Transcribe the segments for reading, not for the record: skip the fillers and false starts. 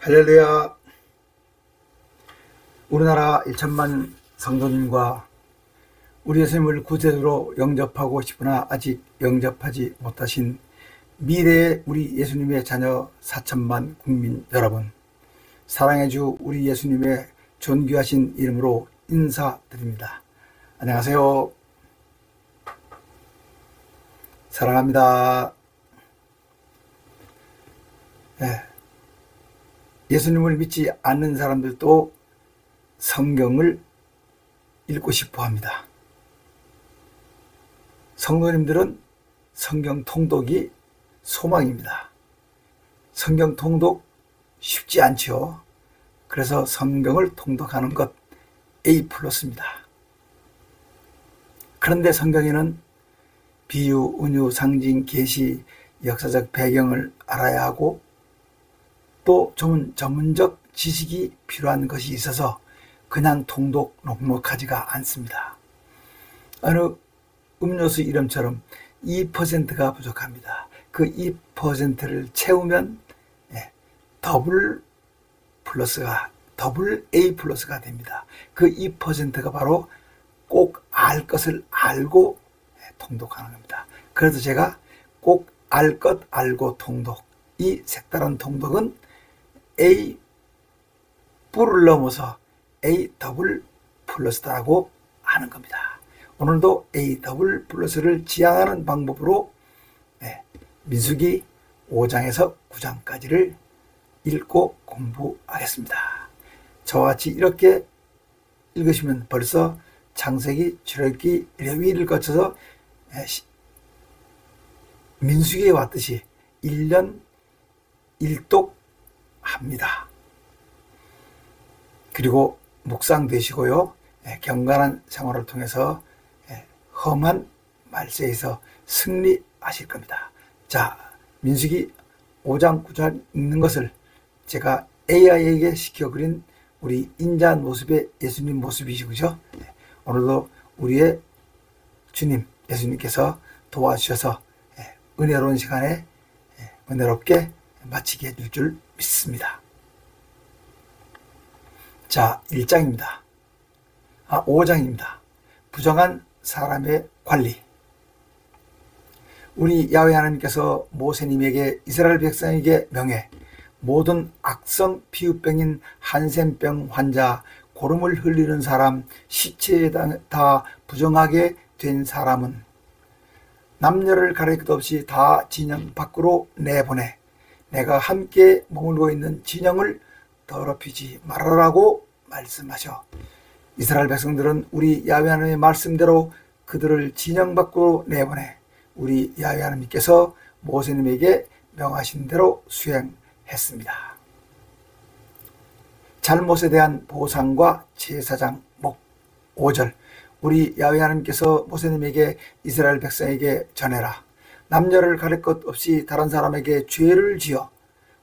할렐루야. 우리나라 1천만 성도님과 우리 예수님을 구세주로 영접하고 싶으나 아직 영접하지 못하신 미래의 우리 예수님의 자녀 4천만 국민 여러분, 사랑의 주 우리 예수님의 존귀하신 이름으로 인사드립니다. 안녕하세요. 사랑합니다. 예수님을 믿지 않는 사람들도 성경을 읽고 싶어 합니다. 성도님들은 성경 통독이 소망입니다. 성경 통독 쉽지 않죠. 그래서 성경을 통독하는 것 A+입니다. 그런데 성경에는 비유, 은유, 상징, 계시, 역사적 배경을 알아야 하고 또 전문적 지식이 필요한 것이 있어서 그냥 통독 녹록하지가 않습니다. 어느 음료수 이름처럼 2%가 부족합니다. 그 2%를 채우면 더블 A+가 됩니다. 그 2%가 바로 꼭 알 것을 알고 통독하는 겁니다. 그래서 제가 꼭 알 것 알고 통독, 이 색다른 통독은 A+를 넘어서 A++라고 하는 겁니다. 오늘도 A++를 지향하는 방법으로 민수기 5장에서 9장까지를 읽고 공부하겠습니다. 저와 같이 이렇게 읽으시면 벌써 창세기, 출애굽기, 레위기를 거쳐서 민수기에 왔듯이 1년 1독 합니다. 그리고 묵상되시고요, 경건한 생활을 통해서 험한 말세에서 승리하실 겁니다. 자, 민수기 5장 9장 읽는 것을 제가 AI에게 시켜 그린 우리 인자한 모습의 예수님 모습이시죠. 오늘도 우리의 주님 예수님께서 도와주셔서 은혜로운 시간에 은혜롭게 마치게 해줄 줄 믿습니다. 자, 1장입니다. 5장입니다. 부정한 사람의 관리. 우리 야훼 하나님께서 모세님에게 이스라엘 백성에게 명해 모든 악성 피부병인 한센병 환자, 고름을 흘리는 사람, 시체에 다 부정하게 된 사람은 남녀를 가릴 것 없이 다 진영 밖으로 내보내 내가 함께 머물고 있는 진영을 더럽히지 말아라고 말씀하셔. 이스라엘 백성들은 우리 야훼 하나님의 말씀대로 그들을 진영 밖으로 내보내 우리 야훼 하나님께서 모세님에게 명하신 대로 수행했습니다. 잘못에 대한 보상과 제사장 목 5절. 우리 야훼 하나님께서 모세님에게 이스라엘 백성에게 전해라. 남녀를 가릴 것 없이 다른 사람에게 죄를 지어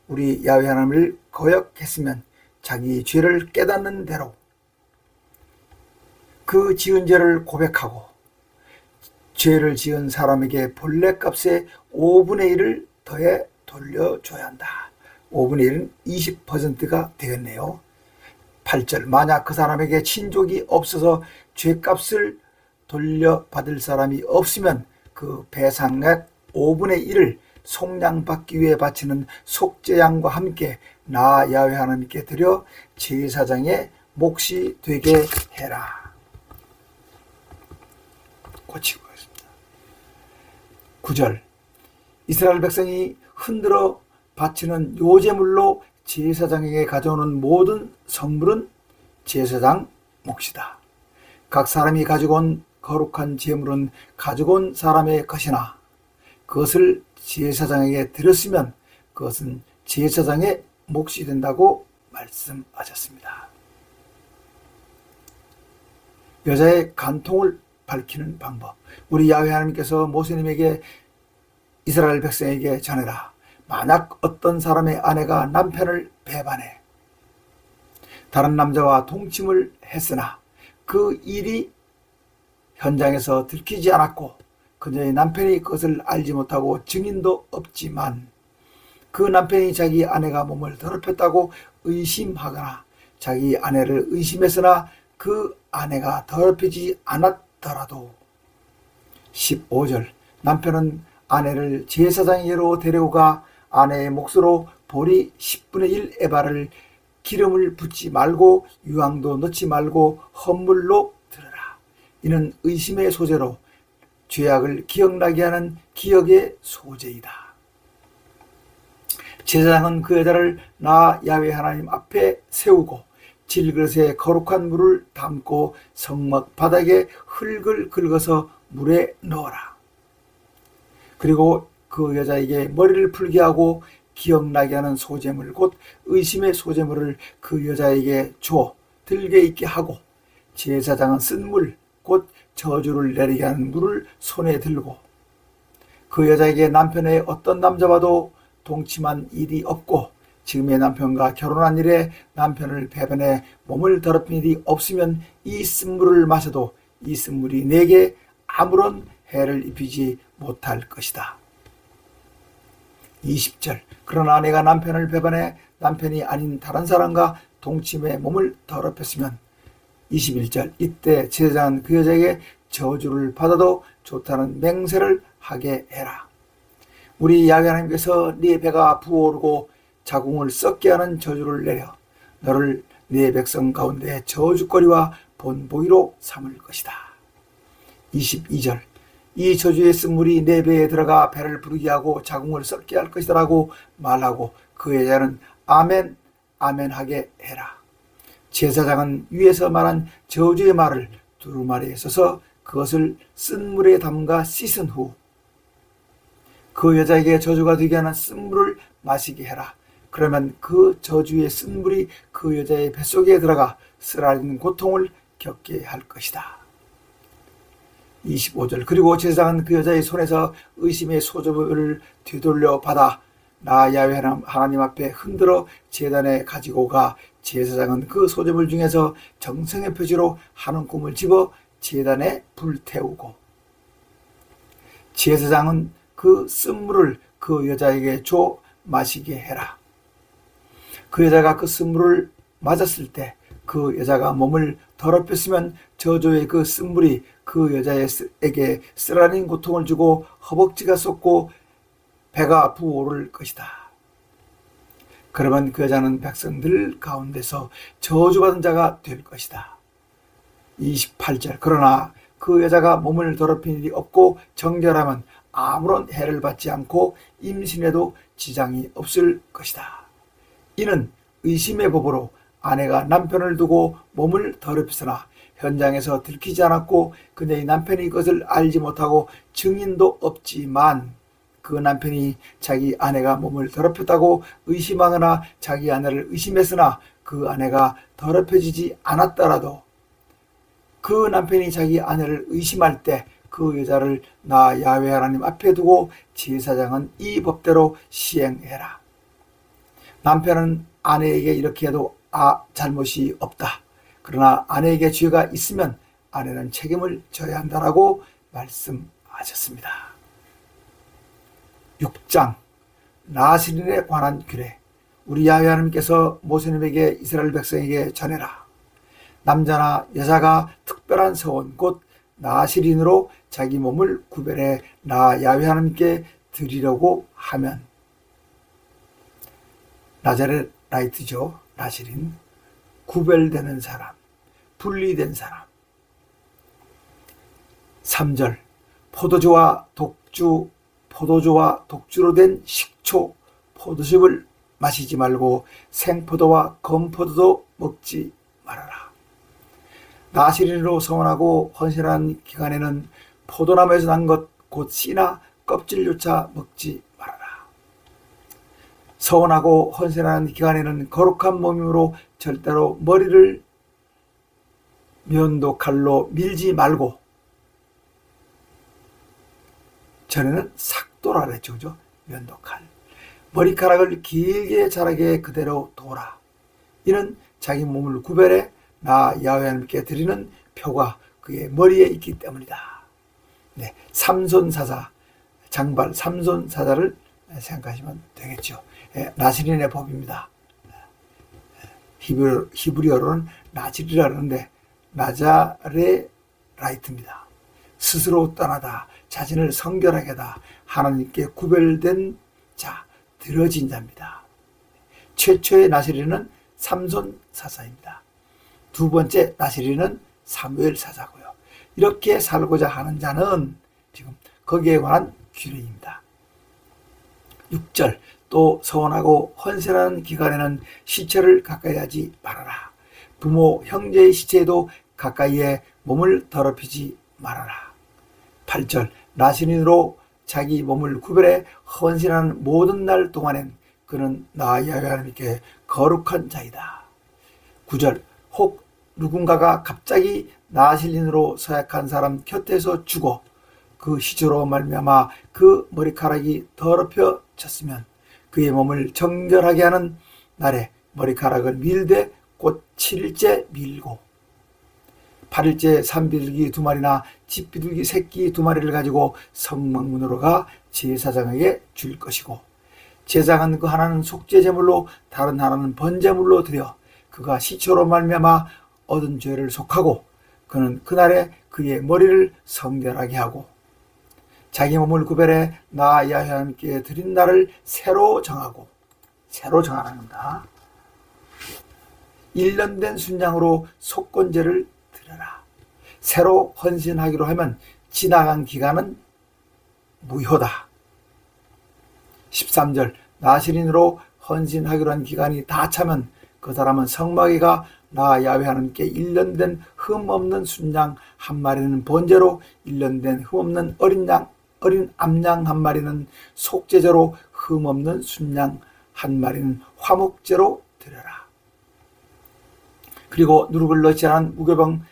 우리 야훼 하나님을 거역했으면 자기 죄를 깨닫는 대로 그 지은 죄를 고백하고 죄를 지은 사람에게 본래값의 5분의 1을 더해 돌려줘야 한다. 5분의 1은 20%가 되겠네요. 8절. 만약 그 사람에게 친족이 없어서 죄값을 돌려받을 사람이 없으면 그 배상액 5분의 1을 속량받기 위해 바치는 속죄양과 함께 나 야훼 하나님께 드려 제사장의 몫이 되게 해라. 고치고 있습니다. 9절. 이스라엘 백성이 흔들어 바치는 요제물로 제사장에게 가져오는 모든 성물은 제사장 몫이다. 각 사람이 가지고 온 거룩한 제물은 가지고 온 사람의 것이나 그것을 제사장에게 드렸으면 그것은 제사장의 몫이 된다고 말씀하셨습니다. 여자의 간통을 밝히는 방법. 우리 야훼 하나님께서 모세님에게 이스라엘 백성에게 전해라. 만약 어떤 사람의 아내가 남편을 배반해 다른 남자와 동침을 했으나 그 일이 현장에서 들키지 않았고 그녀의 남편이 그것을 알지 못하고 증인도 없지만 그 남편이 자기 아내가 몸을 더럽혔다고 의심하거나 자기 아내를 의심했으나 그 아내가 더럽히지 않았더라도. 15절 남편은 아내를 제사장에게로 데려가 아내의 몫으로 보리 10분의 1 에바를 기름을 붓지 말고 유황도 넣지 말고 헌물로 드려라. 이는 의심의 소재로 죄악을 기억나게 하는 기억의 소재이다. 제사장은 그 여자를 나 야훼 하나님 앞에 세우고 질그릇에 거룩한 물을 담고 성막 바닥에 흙을 긁어서 물에 넣어라. 그리고 그 여자에게 머리를 풀게 하고 기억나게 하는 소재물 곧 의심의 소재물을 그 여자에게 줘 들게 있게 하고 제사장은 쓴 물 곧 저주를 내리게 하는 물을 손에 들고 그 여자에게 남편의 어떤 남자와도 동침한 일이 없고 지금의 남편과 결혼한 이래 남편을 배반해 몸을 더럽힌 일이 없으면 이 쓴물을 마셔도 이 쓴물이 내게 아무런 해를 입히지 못할 것이다. 20절 그러나 아내가 남편을 배반해 남편이 아닌 다른 사람과 동침해 몸을 더럽혔으면 21절 이때 제사장은 그 여자에게 저주를 받아도 좋다는 맹세를 하게 해라. 우리 야훼 하나님께서 네 배가 부어오르고 자궁을 썩게 하는 저주를 내려 너를 네 백성 가운데 저주거리와 본보기로 삼을 것이다. 22절 이 저주의 쓴물이 내 배에 들어가 배를 부르게 하고 자궁을 썩게 할 것이다 라고 말하고 그 여자는 아멘 아멘 하게 해라. 제사장은 위에서 말한 저주의 말을 두루마리에 써서 그것을 쓴물에 담가 씻은 후 그 여자에게 저주가 되게 하는 쓴물을 마시게 해라. 그러면 그 저주의 쓴물이 그 여자의 뱃속에 들어가 쓰라린 고통을 겪게 할 것이다. 25절 그리고 제사장은 그 여자의 손에서 의심의 소재물을 되돌려 받아 나 야훼 하나님 앞에 흔들어 제단에 가지고 가 제사장은 그 소재물 중에서 정성의 표시로 한 움큼을 집어 제단에 불태우고 제사장은 그 쓴물을 그 여자에게 줘 마시게 해라. 그 여자가 그 쓴물을 맞았을 때 그 여자가 몸을 더럽혔으면 저주의 그 쓴물이 그 여자에게 쓰라린 고통을 주고 허벅지가 썩고 배가 부어오를 것이다. 그러면 그 여자는 백성들 가운데서 저주받은 자가 될 것이다. 28절 그러나 그 여자가 몸을 더럽힌 일이 없고 정결하면 아무런 해를 받지 않고 임신에도 지장이 없을 것이다. 이는 의심의 법으로 아내가 남편을 두고 몸을 더럽히으나 현장에서 들키지 않았고 그녀의 남편이 이것을 알지 못하고 증인도 없지만 그 남편이 자기 아내가 몸을 더럽혔다고 의심하거나 자기 아내를 의심했으나 그 아내가 더럽혀지지 않았더라도 그 남편이 자기 아내를 의심할 때 그 여자를 나 야훼 하나님 앞에 두고 제사장은 이 법대로 시행해라. 남편은 아내에게 이렇게 해도 잘못이 없다. 그러나 아내에게 죄가 있으면 아내는 책임을 져야 한다라고 말씀하셨습니다. 6장 나시린에 관한 규례. 우리 야훼 하나님께서 모세님에게 이스라엘 백성에게 전해라. 남자나 여자가 특별한 서원 곧 나시린으로 자기 몸을 구별해 나 야훼 하나님께 드리려고 하면 나자렛라이트죠. 나시린 구별되는 사람, 분리된 사람. 3절 포도주와 독주로 된 식초, 포도즙을 마시지 말고 생포도와 건포도도 먹지 말아라. 나시린으로 서원하고 헌신한 기간에는 포도나무에서 난 것 곧 씨나 껍질조차 먹지 말아라. 서원하고 헌신하는 기간에는 거룩한 몸으로 절대로 머리를 면도 칼로 밀지 말고 전에는 삭도라 그랬죠. 그죠? 면도칼. 머리카락을 길게 자라게 그대로 둬라. 이는 자기 몸을 구별해 나 야훼 하나님께 드리는 표가 그의 머리에 있기 때문이다. 네, 삼손사자, 장발 삼손사자를 생각하시면 되겠죠. 나시린의 법입니다. 히브리어로는 나질이라 그러는데 나자레라이트입니다. 스스로 떠나다, 자신을 성결하게 하다, 하나님께 구별된 자, 들어진 자입니다. 최초의 나시린은 삼손 사사입니다. 두 번째 나시린은 사무엘 사사고요. 이렇게 살고자 하는 자는 지금 거기에 관한 규례입니다. 6절, 또 서원하고 헌신하는 기간에는 시체를 가까이 하지 말아라. 부모, 형제의 시체에도 가까이에 몸을 더럽히지 말아라. 8절, 나시린으로 자기 몸을 구별해 헌신하는 모든 날 동안엔 그는 나 야훼 하나님께 거룩한 자이다. 9절, 혹 누군가가 갑자기 나시린으로 서약한 사람 곁에서 죽어 그 시체로 말미암아 그 머리카락이 더럽혀졌으면 그의 몸을 정결하게 하는 날에 머리카락을 밀되 곧 7일째 밀고 8일째 산비둘기 2마리나 집비둘기 새끼 2마리를 가지고 성막문으로 가 제사장에게 줄 것이고, 제사장은 그 하나는 속죄제물로 다른 하나는 번제물로 드려 그가 시체로 말미암아 얻은 죄를 속하고, 그는 그날에 그의 머리를 성결하게 하고 자기 몸을 구별해 나 야훼 하나님께 드린 날을 새로 정하고, 새로 정하랍니다. 1년 된 순양으로 속건제를 드려라. 새로 헌신하기로 하면 지나간 기간은 무효다. 13절, 나시린으로 헌신하기로 한 기간이 다 차면 그 사람은 성막에 가 나 야훼 하나님께 1년 된 흠없는 순양 한 마리는 번제로, 1년 된 흠없는 어린 암양 한 마리는 속죄제로, 흠없는 순양 한 마리는 화목제로 드려라. 그리고 누룩을 넣지 않은 무교병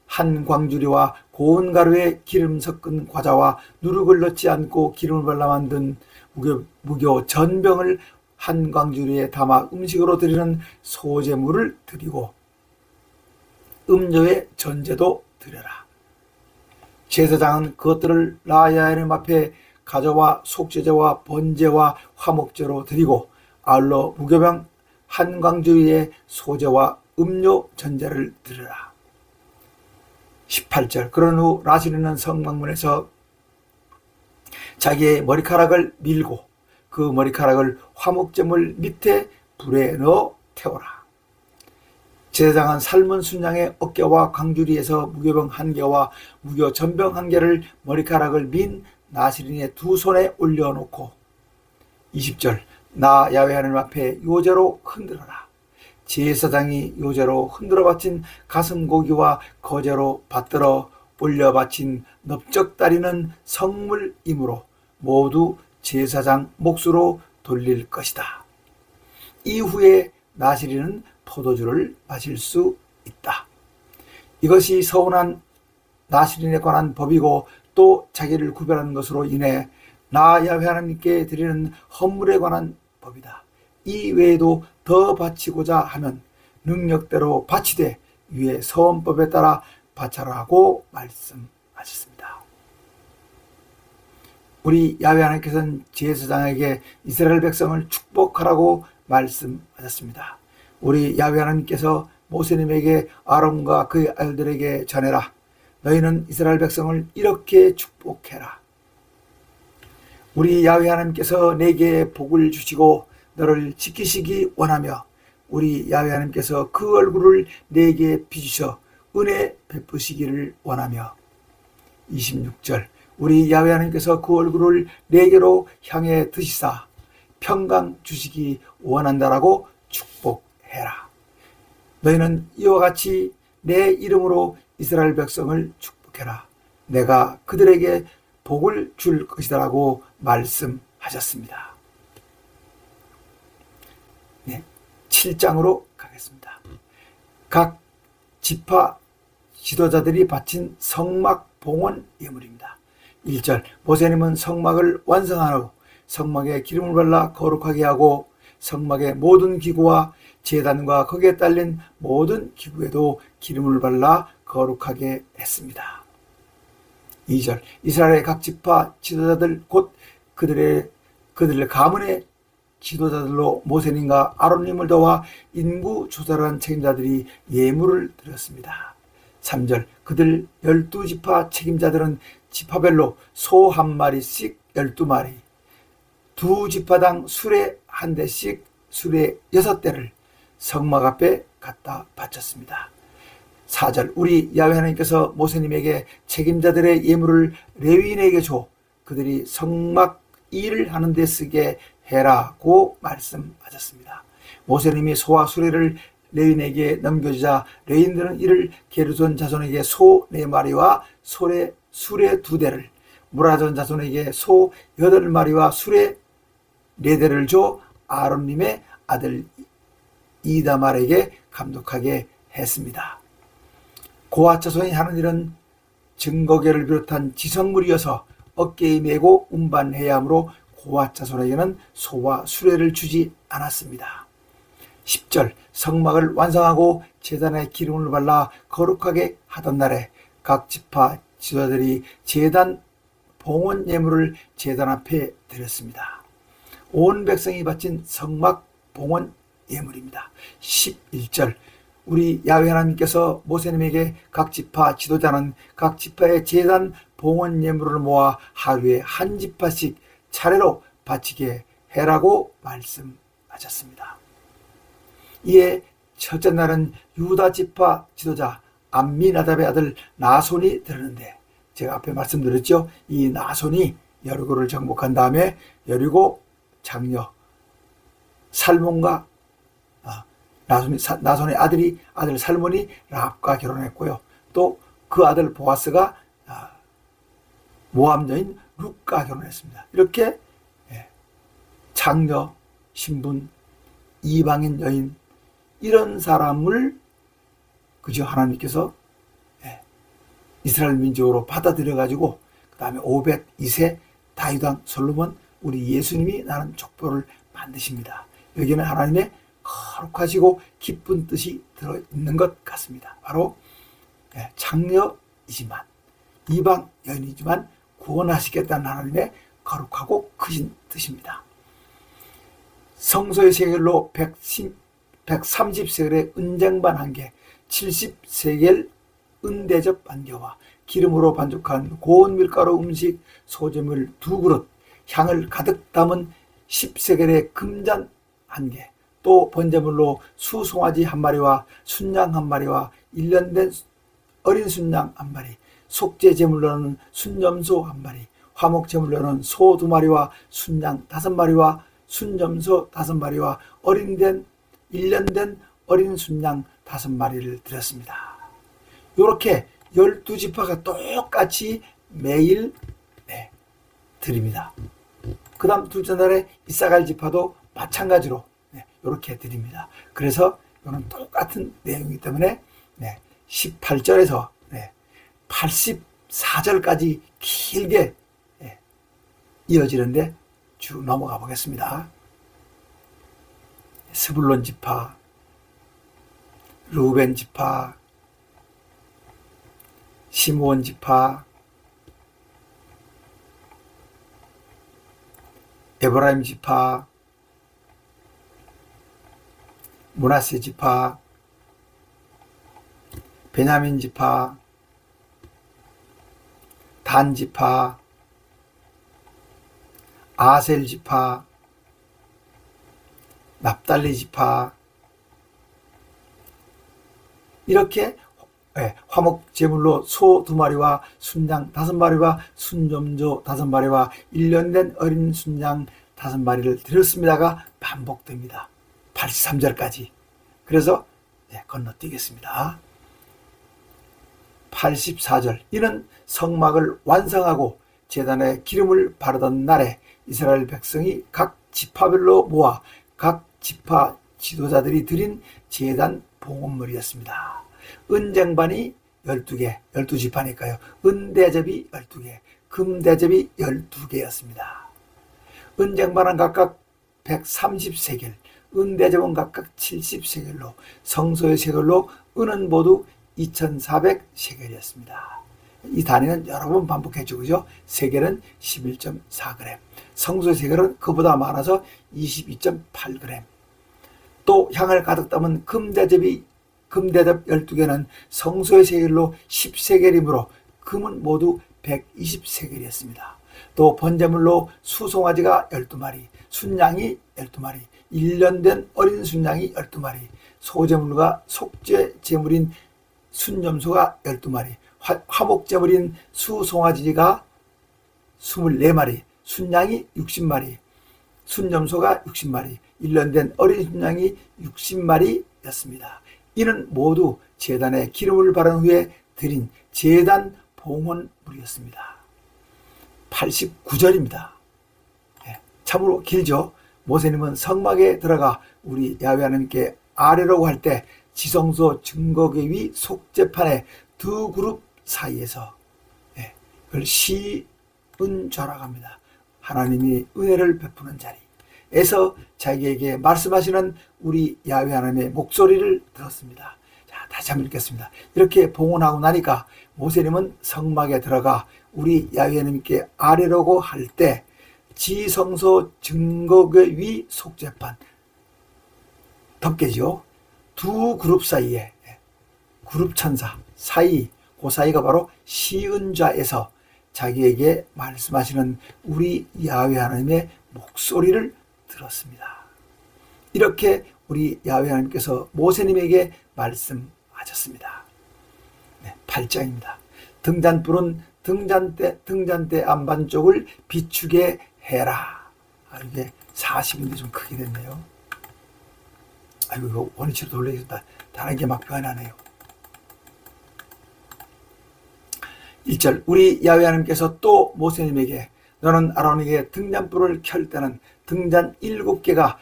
한 광주리와 고운 가루에 기름 섞은 과자와 누룩을 넣지 않고 기름을 발라 만든 무교 전병을 한 광주리에 담아 음식으로 드리는 소제물을 드리고 음료의 전제도 드려라. 제사장은 그것들을 나 야훼 하나님 앞에 가져와 속죄제와 번제와 화목제로 드리고 아울러 무교병 한 광주리에 소제와 음료 전제를 드려라. 18절, 그런 후 나시린은 성막문에서 자기의 머리카락을 밀고 그 머리카락을 화목제물 밑에 불에 넣어 태워라. 제사장은 삶은 순양의 어깨와 광주리에서 무교병 한 개와 무교 전병 한 개를 머리카락을 민 나시린의 두 손에 올려놓고 20절, 나 야훼 하나님 앞에 요제로 흔들어라. 제사장이 요제로 흔들어 바친 가슴고기와 거제로 받들어 올려 바친 넓적다리는 성물이므로 모두 제사장 몫으로 돌릴 것이다. 이후에 나시린은 포도주를 마실 수 있다. 이것이 서운한 나시린에 관한 법이고, 또 자기를 구별하는 것으로 인해 나 야훼 하나님께 드리는 헌물에 관한 법이다. 이 외에도 더 바치고자 하면 능력대로 바치되 위에 서원법에 따라 바쳐라고 말씀하셨습니다. 우리 야훼 하나님께서는 제사장에게 이스라엘 백성을 축복하라고 말씀하셨습니다. 우리 야훼 하나님께서 모세님에게 아론과 그의 아들들에게 전해라. 너희는 이스라엘 백성을 이렇게 축복해라. 우리 야훼 하나님께서 내게 복을 주시고 너를 지키시기 원하며 우리 야훼 하나님께서 그 얼굴을 내게 비추셔 은혜 베푸시기를 원하며 26절, 우리 야훼 하나님께서 그 얼굴을 내게로 향해 드시사 평강 주시기 원한다라고 축복해라. 너희는 이와 같이 내 이름으로 이스라엘 백성을 축복해라. 내가 그들에게 복을 줄 것이다라고 말씀하셨습니다. 네, 7장으로 가겠습니다. 각 지파 지도자들이 바친 성막 봉헌 예물입니다. 1절, 모세님은 성막을 완성한 후 성막에 기름을 발라 거룩하게 하고 성막의 모든 기구와 제단과 거기에 딸린 모든 기구에도 기름을 발라 거룩하게 했습니다. 2절, 이스라엘의 각 지파 지도자들 곧 그들의 그들의 가문의 지도자들로 모세님과 아론님을 도와 인구 조사를 한 책임자들이 예물을 드렸습니다. 3절 그들 12지파 책임자들은 지파별로 소 한 마리씩 12마리, 두 지파당 수레 한 대씩 수레 6대를 성막 앞에 갖다 바쳤습니다. 4절 우리 야훼 하나님께서 모세님에게 책임자들의 예물을 레위인에게 줘 그들이 성막 일을 하는 데 쓰게 해라고 말씀하셨습니다. 모세님이 소와 수레를 레위인에게 넘겨주자 레위인들은 이를 게르손 자손에게 소 4마리와 수레 2대를, 무라존 자손에게 소 8마리와 수레 4대를 줘 아론님의 아들 이다말에게 감독하게 했습니다. 고핫 자손이 하는 일은 증거계를 비롯한 지성물이어서 어깨에 메고 운반해야 하므로 고핫 자손에게는 소와 수레를 주지 않았습니다. 10절 성막을 완성하고 제단에 기름을 발라 거룩하게 하던 날에 각 지파 지도자들이 제단 봉헌 예물을 제단 앞에 드렸습니다. 온 백성이 바친 성막 봉헌 예물입니다. 11절 우리 야훼 하나님께서 모세님에게 각 지파 지도자는 각 지파의 제단 봉헌 예물을 모아 하루에 한 지파씩 차례로 바치게 해라고 말씀하셨습니다. 이에 첫째 날은 유다 지파 지도자 암미나답의 아들 나손이 들었는데, 제가 앞에 말씀드렸죠. 이 나손이 여리고를 정복한 다음에 여리고 장녀 살몬과 나손의 아들 살몬이 라합과 결혼했고요. 또 그 아들 보아스가 모압 여인 룻과 결혼했습니다. 이렇게 장녀, 신분, 이방인 여인 이런 사람을 그저 하나님께서 이스라엘 민족으로 받아들여 가지고 그 다음에 오벳, 이세, 다윗왕, 솔로몬, 우리 예수님이 나는 족보를 만드십니다. 여기는 하나님의 거룩하시고 기쁜 뜻이 들어있는 것 같습니다. 바로 장녀이지만 이방 여인이지만 구원하시겠다는 하나님의 거룩하고 크신 뜻입니다. 성소의 세겔로 130세겔의 은쟁반 1개, 70세겔 은대접 1개와 기름으로 반죽한 고운 밀가루 음식 소재물 2그릇, 향을 가득 담은 10세겔의 금잔 1개, 또 번제물로 수송아지 1마리와 순양 1마리와 1년 된 어린 순양 1마리, 속죄 제물로는 순염소 1마리, 화목 제물로는 소 2마리와 순양 5마리와 순염소 5마리와 1년 된 어린 순양 5마리를 드렸습니다. 이렇게 12지파가 똑같이 매일 드립니다. 그 다음 둘째 날에 이사갈 지파도 마찬가지로 이렇게 드립니다. 그래서 이거는 똑같은 내용이기 때문에 18절에서 84절까지 길게 이어지는데 쭉 넘어가 보겠습니다. 스불론 지파, 루벤 지파, 시므온 지파, 에브라임 지파, 므낫세 지파, 베냐민 지파, 단 지파, 아셀 지파, 납달리 지파, 이렇게 화목 제물로 소 2마리와 순양 5마리와 순염소 5마리와 1년 된 어린 순양 5마리를 드렸습니다가 반복됩니다. 83절까지. 그래서 건너뛰겠습니다. 84절 이는 성막을 완성하고 제단에 기름을 바르던 날에 이스라엘 백성이 각 지파별로 모아 각 지파 지도자들이 드린 제단 봉헌물이었습니다. 은쟁반이 12개, 12지파니까요. 은대접이 12개, 금대접이 12개였습니다. 은쟁반은 각각 130세겔, 은대접은 각각 70세겔로 성소의 세겔로 은은 모두 2400세겔이었습니다. 이 단위는 여러 번 반복해주고, 그죠? 세겔은 11.4g. 성소의 세겔은 그보다 많아서 22.8g. 또 향을 가득 담은 금대접 12개는 성소의 세겔로 10세겔이므로 금은 모두 120세겔이었습니다. 또 번제물로 수송아지가 12마리, 순양이 12마리, 1년 된 어린 순양이 12마리, 소제물과 속죄제물인 순염소가 12마리, 화목제물인 수송아지가 24마리, 순양이 60마리, 순염소가 60마리, 1년 된 어린 순양이 60마리였습니다. 이는 모두 제단에 기름을 바른 후에 드린 제단 봉헌물이었습니다. 89절입니다. 참으로 길죠. 모세님은 성막에 들어가 우리 야훼 하나님께 아뢰라고 할 때 지성소 증거궤 위 속죄판의 두 그룹 사이에서 그걸 시은좌라고 합니다. 하나님이 은혜를 베푸는 자리에서 자기에게 말씀하시는 우리 야훼 하나님의 목소리를 들었습니다. 자, 다시 한번 읽겠습니다. 이렇게 봉헌하고 나니까 모세님은 성막에 들어가 우리 야훼 하나님께 아뢰라고 할 때 지성소 증거궤 위 속죄판 덮개죠. 두 그룹 사이에 그룹 천사 사이, 그 사이가 바로 시은좌에서 자기에게 말씀하시는 우리 야훼 하나님의 목소리를 들었습니다. 이렇게 우리 야훼 하나님께서 모세님에게 말씀하셨습니다. 8장입니다. 등잔불은 등잔대 안반 쪽을 비추게 해라. 이게 40인데 좀 크게 됐네요. 아이고, 이거 원위치로 돌려야겠다. 다른 게 막 변하네요. 1절, 우리 야훼 하나님께서 또 모세님에게 너는 아론에게 등잔불을 켤 때는 등잔 7개가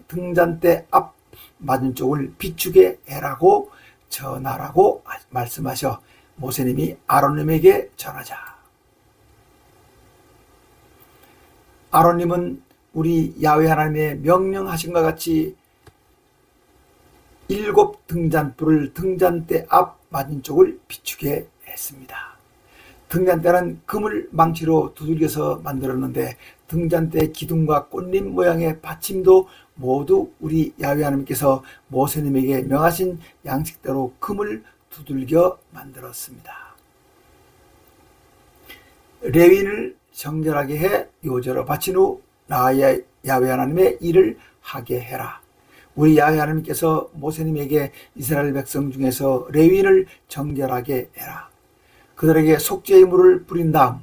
등잔대 앞 맞은 쪽을 비추게 해라고 전하라고 말씀하셔 모세님이 아론님에게 전하자. 아론님은 우리 야훼 하나님의 명령하신 것 같이 7 등잔불을 등잔대 앞 맞은 쪽을 비추게 했습니다. 등잔대는 금을 망치로 두들겨서 만들었는데 등잔대 기둥과 꽃잎 모양의 받침도 모두 우리 야훼 하나님께서 모세님에게 명하신 양식대로 금을 두들겨 만들었습니다. 레위인을 정결하게 해 요제로 바친 후 나의 야훼 하나님의 일을 하게 해라. 우리 야훼 하나님께서 모세님에게 이스라엘 백성 중에서 레위인을 정결하게 해라. 그들에게 속죄의 물을 뿌린 다음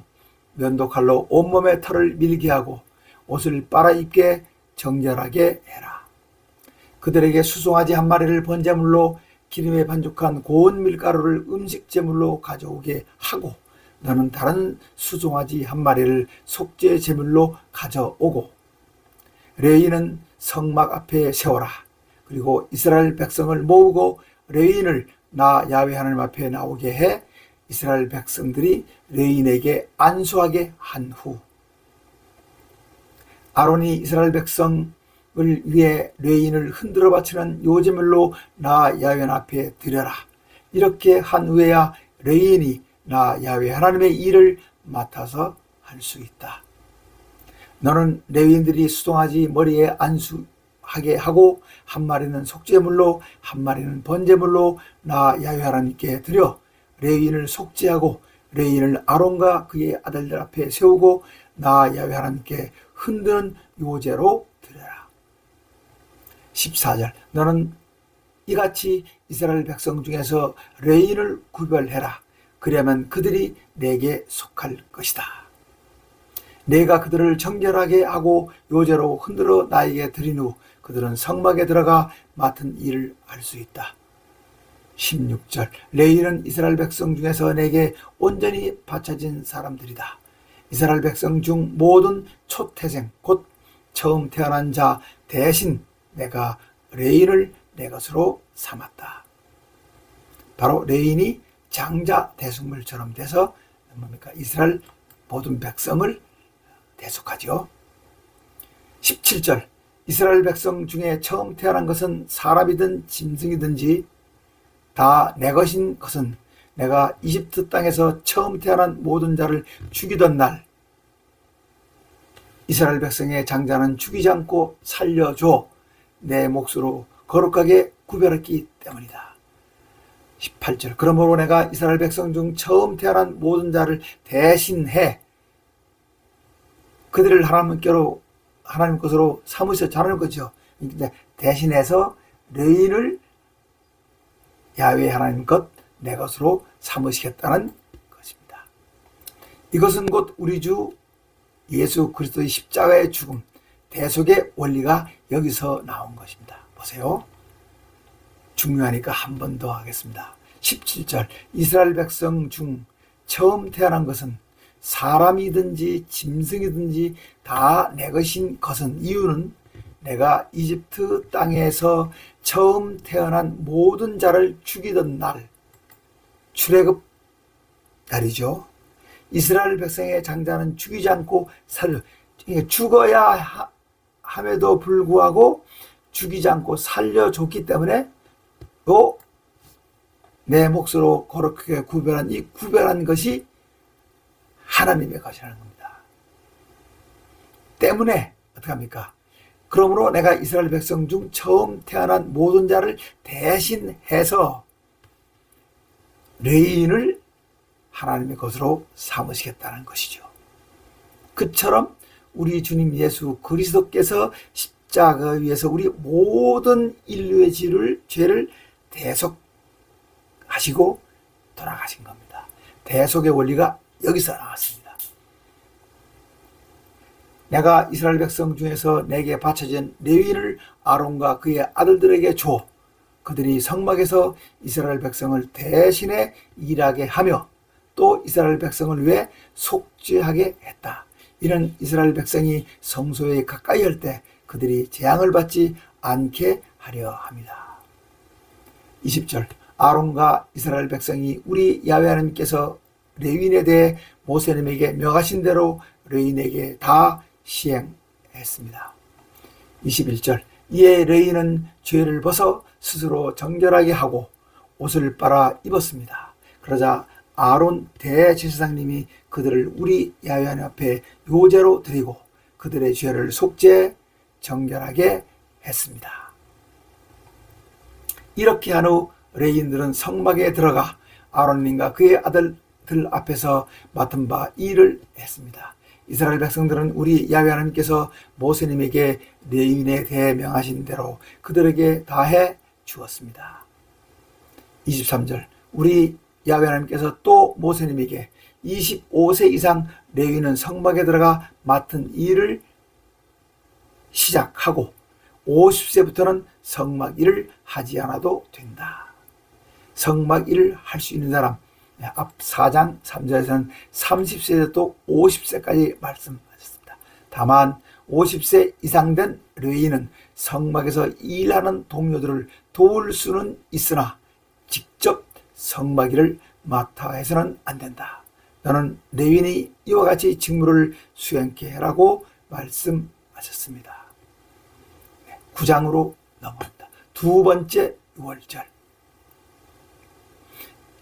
면도칼로 온몸의 털을 밀게 하고 옷을 빨아입게 정결하게 해라. 그들에게 수송아지 한 마리를 번제물로 기름에 반죽한 고운 밀가루를 음식제물로 가져오게 하고 너는 다른 수송아지 한 마리를 속죄 제물로 가져오고 레위인은 성막 앞에 세워라. 그리고 이스라엘 백성을 모으고 레위인을 나 야훼 하나님 앞에 나오게 해 이스라엘 백성들이 레위인에게 안수하게 한 후 아론이 이스라엘 백성을 위해 레위인을 흔들어 바치는 요제물로 나 야훼 앞에 드려라. 이렇게 한 후에야 레위인이 나 야훼 하나님의 일을 맡아서 할 수 있다. 너는 레위인들이 수송아지 머리에 안수하게 하고 한 마리는 속죄물로 한 마리는 번제물로 나 야훼 하나님께 드려 레위인을 속죄하고 레위인을 아론과 그의 아들들 앞에 세우고 나 야훼 하나님께 흔드는 요제로 드려라. 14절, 너는 이같이 이스라엘 백성 중에서 레위인을 구별해라. 그러면 그들이 내게 속할 것이다. 내가 그들을 정결하게 하고 요제로 흔들어 나에게 드린 후 그들은 성막에 들어가 맡은 일을 할 수 있다. 16절, 레위인은 이스라엘 백성 중에서 내게 온전히 바쳐진 사람들이다. 이스라엘 백성 중 모든 초태생 곧 처음 태어난 자 대신 내가 레위인을 내 것으로 삼았다. 바로 레위인이 장자 대속물처럼 돼서 뭡니까? 이스라엘 모든 백성을 대속하죠. 17절, 이스라엘 백성 중에 처음 태어난 것은 사람이든 짐승이든지 다 내 것인 것은 내가 이집트 땅에서 처음 태어난 모든 자를 죽이던 날 이스라엘 백성의 장자는 죽이지 않고 살려줘 내 몫으로 거룩하게 구별했기 때문이다. 18절 그러므로 내가 이스라엘 백성 중 처음 태어난 모든 자를 대신해 그들을 하나님 것으로 삼으셨다는 거죠. 대신해서 레위인을 야훼 하나님 것 내 것으로 삼으시겠다는 것입니다. 이것은 곧 우리 주 예수 그리스도의 십자가의 죽음, 대속의 원리가 여기서 나온 것입니다. 보세요. 중요하니까 한 번 더 하겠습니다. 17절 이스라엘 백성 중 처음 태어난 것은 사람이든지 짐승이든지 다 내 것인 것은 이유는 내가 이집트 땅에서 처음 태어난 모든 자를 죽이던 날 출애굽 날이죠. 이스라엘 백성의 장자는 죽이지 않고 죽어야 함에도 불구하고 죽이지 않고 살려줬기 때문에 또 내 몫으로 거룩하게 구별한 이 구별한 것이 하나님의 것이라는 겁니다. 때문에 어떻게 합니까? 그러므로 내가 이스라엘 백성 중 처음 태어난 모든 자를 대신해서 레위인을 하나님의 것으로 삼으시겠다는 것이죠. 그처럼 우리 주님 예수 그리스도께서 십자가 위에서 우리 모든 인류의 죄를 대속하시고 돌아가신 겁니다. 대속의 원리가 여기서 나왔습니다. 내가 이스라엘 백성 중에서 내게 바쳐진 레위인을 아론과 그의 아들들에게 줘 그들이 성막에서 이스라엘 백성을 대신해 일하게 하며 또 이스라엘 백성을 위해 속죄하게 했다. 이는 이스라엘 백성이 성소에 가까이 할 때 그들이 재앙을 받지 않게 하려 합니다. 20절 아론과 이스라엘 백성이 우리 야훼 하나님께서 레위인에 대해 모세님에게 명하신 대로 레위인에게 다 시행했습니다. 21절 이에 레위인은 죄를 벗어 스스로 정결하게 하고 옷을 빨아 입었습니다. 그러자 아론 대제사장님이 그들을 우리 야훼 하나님 앞에 요제로 드리고 그들의 죄를 속죄 정결하게 했습니다. 이렇게 한 후 레위인들은 성막에 들어가 아론님과 그의 아들들 앞에서 맡은 바 일을 했습니다. 이스라엘 백성들은 우리 야훼 하나님께서 모세님에게 레위인에 대해 명하신 대로 그들에게 다해 주었습니다. 23절 우리 야훼 하나님께서 또 모세님에게 25세 이상 레위인은 성막에 들어가 맡은 일을 시작하고 50세부터는 성막 일을 하지 않아도 된다. 성막 일을 할 수 있는 사람 앞 4장 3절에서는 30세에서 또 50세까지 말씀하셨습니다. 다만 50세 이상 된 레위인은 성막에서 일하는 동료들을 도울 수는 있으나 직접 성막 일을 맡아 해서는 안 된다. 너는 레위인이 이와 같이 직무를 수행케 해라고 말씀하셨습니다. 9장으로 넘어갑니다. 두 번째 유월절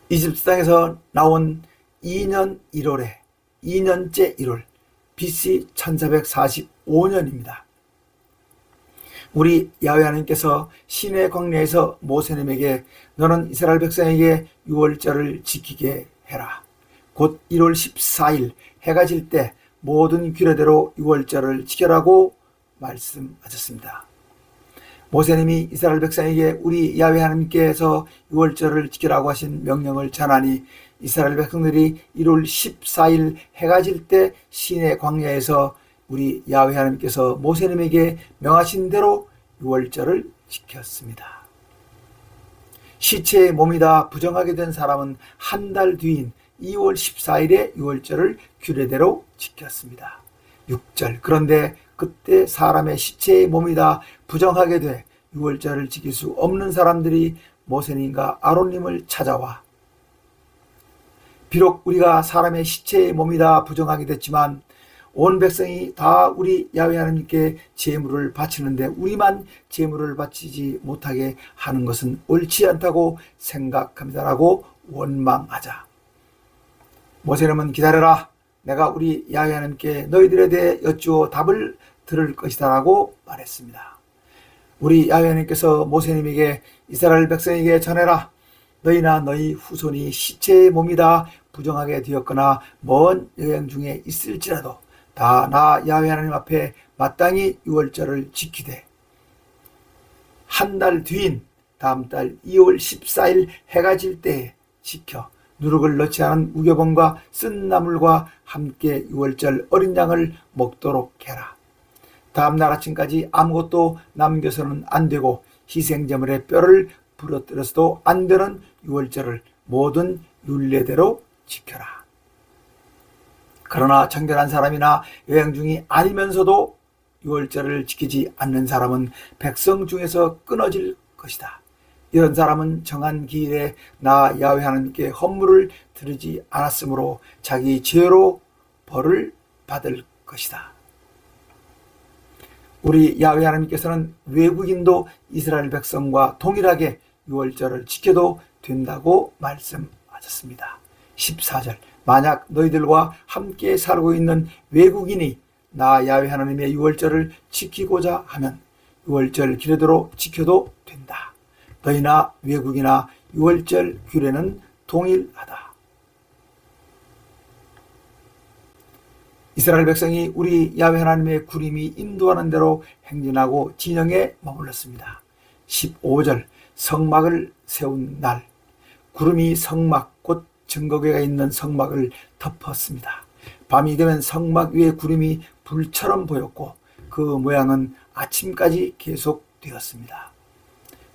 이집트 땅에서 나온 2년 1월에 2년째 1월 BC 1445년입니다. 우리 야훼 하나님께서 시내 광야에서 모세님에게 너는 이스라엘 백성에게 유월절을 지키게 해라. 곧 1월 14일 해가 질 때 모든 규례대로 유월절을 지켜라고 말씀하셨습니다. 모세님이 이스라엘 백성에게 우리 야훼 하나님께서 유월절을 지키라고 하신 명령을 전하니 이스라엘 백성들이 1월 14일 해가 질 때 시내 광야에서 우리 야훼 하나님께서 모세님에게 명하신 대로 유월절을 지켰습니다. 시체의 몸이 다 부정하게 된 사람은 한 달 뒤인 2월 14일에 유월절을 규례대로 지켰습니다. 6절 그런데 그때 사람의 시체의 몸이 다 부정하게 돼 유월절을 지킬 수 없는 사람들이 모세님과 아론님을 찾아와 비록 우리가 사람의 시체의 몸이 다 부정하게 됐지만 온 백성이 다 우리 야훼 하나님께 제물을 바치는데 우리만 제물을 바치지 못하게 하는 것은 옳지 않다고 생각합니다라고 원망하자 모세는 기다려라, 내가 우리 야훼 하나님께 너희들에 대해 여쭈어 답을 들을 것이다 라고 말했습니다. 우리 야훼 하나님께서 모세님에게 이스라엘 백성에게 전해라, 너희나 너희 후손이 시체의 몸이다 부정하게 되었거나 먼 여행 중에 있을지라도 다 나 야훼 하나님 앞에 마땅히 유월절을 지키되 한 달 뒤인 다음 달 2월 14일 해가 질 때에 지켜 누룩을 넣지 않은 우겨봉과 쓴 나물과 함께 유월절 어린 양을 먹도록 해라. 다음 날 아침까지 아무것도 남겨서는 안 되고 희생제물의 뼈를 부러뜨려서도 안 되는 유월절을 모든 율례대로 지켜라. 그러나 정결한 사람이나 여행 중이 아니면서도 유월절을 지키지 않는 사람은 백성 중에서 끊어질 것이다. 이런 사람은 정한 기일에 나 야훼 하나님께 헌물을 드리지 않았으므로 자기 죄로 벌을 받을 것이다. 우리 야훼 하나님께서는 외국인도 이스라엘 백성과 동일하게 유월절을 지켜도 된다고 말씀하셨습니다. 14절 만약 너희들과 함께 살고 있는 외국인이 나 야훼 하나님의 유월절을 지키고자 하면 유월절 규례대로 지켜도 된다. 너희나 외국이나 유월절 규례는 동일하다. 이스라엘 백성이 우리 야훼 하나님의 구름이 인도하는 대로 행진하고 진영에 머물렀습니다. 15절 성막을 세운 날 구름이 성막 곧 증거궤가 있는 성막을 덮었습니다. 밤이 되면 성막 위에 구름이 불처럼 보였고 그 모양은 아침까지 계속되었습니다.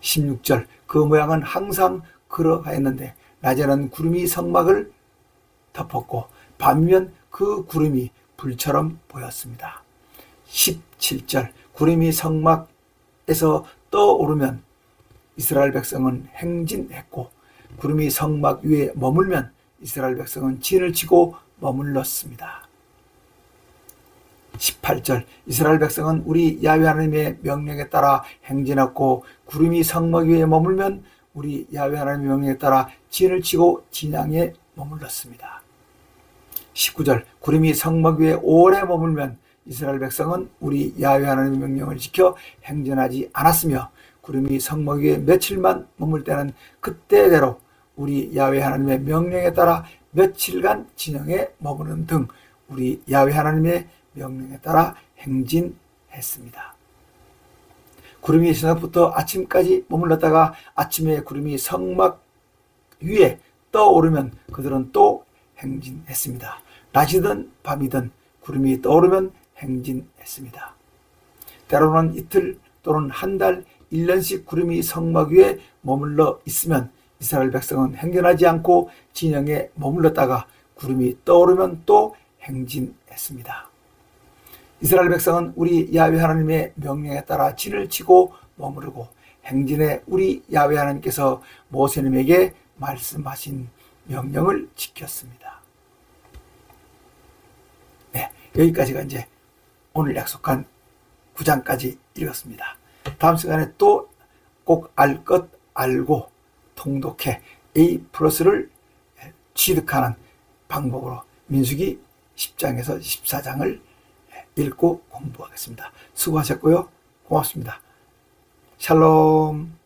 16절 그 모양은 항상 그러하였는데 낮에는 구름이 성막을 덮었고 밤이면 그 구름이 불처럼 보였습니다. 17절 구름이 성막에서 떠오르면 이스라엘 백성은 행진했고 구름이 성막 위에 머물면 이스라엘 백성은 진을 치고 머물렀습니다. 18절 이스라엘 백성은 우리 야훼 하나님의 명령에 따라 행진했고 구름이 성막 위에 머물면 우리 야훼 하나님의 명령에 따라 진을 치고 진양에 머물렀습니다. 19절 구름이 성막 위에 오래 머물면 이스라엘 백성은 우리 야훼 하나님의 명령을 지켜 행진하지 않았으며 구름이 성막 위에 며칠만 머물 때는 그때대로 우리 야훼 하나님의 명령에 따라 며칠간 진영에 머무는 등 우리 야훼 하나님의 명령에 따라 행진했습니다. 구름이 저녁부터 아침까지 머물렀다가 아침에 구름이 성막 위에 떠오르면 그들은 또 행진했습니다. 낮이든 밤이든 구름이 떠오르면 행진했습니다. 때로는 이틀 또는 한 달, 1년씩 구름이 성막 위에 머물러 있으면 이스라엘 백성은 행진하지 않고 진영에 머물렀다가 구름이 떠오르면 또 행진했습니다. 이스라엘 백성은 우리 야훼 하나님의 명령에 따라 진을 치고 머무르고 행진에 우리 야훼 하나님께서 모세님에게 말씀하신 명령을 지켰습니다. 네, 여기까지가 이제 오늘 약속한 9장까지 읽었습니다. 다음 시간에 또 꼭 알 것 알고 통독해 A+를 취득하는 방법으로 민수기 10장에서 14장을 읽고 공부하겠습니다. 수고하셨고요. 고맙습니다. 샬롬.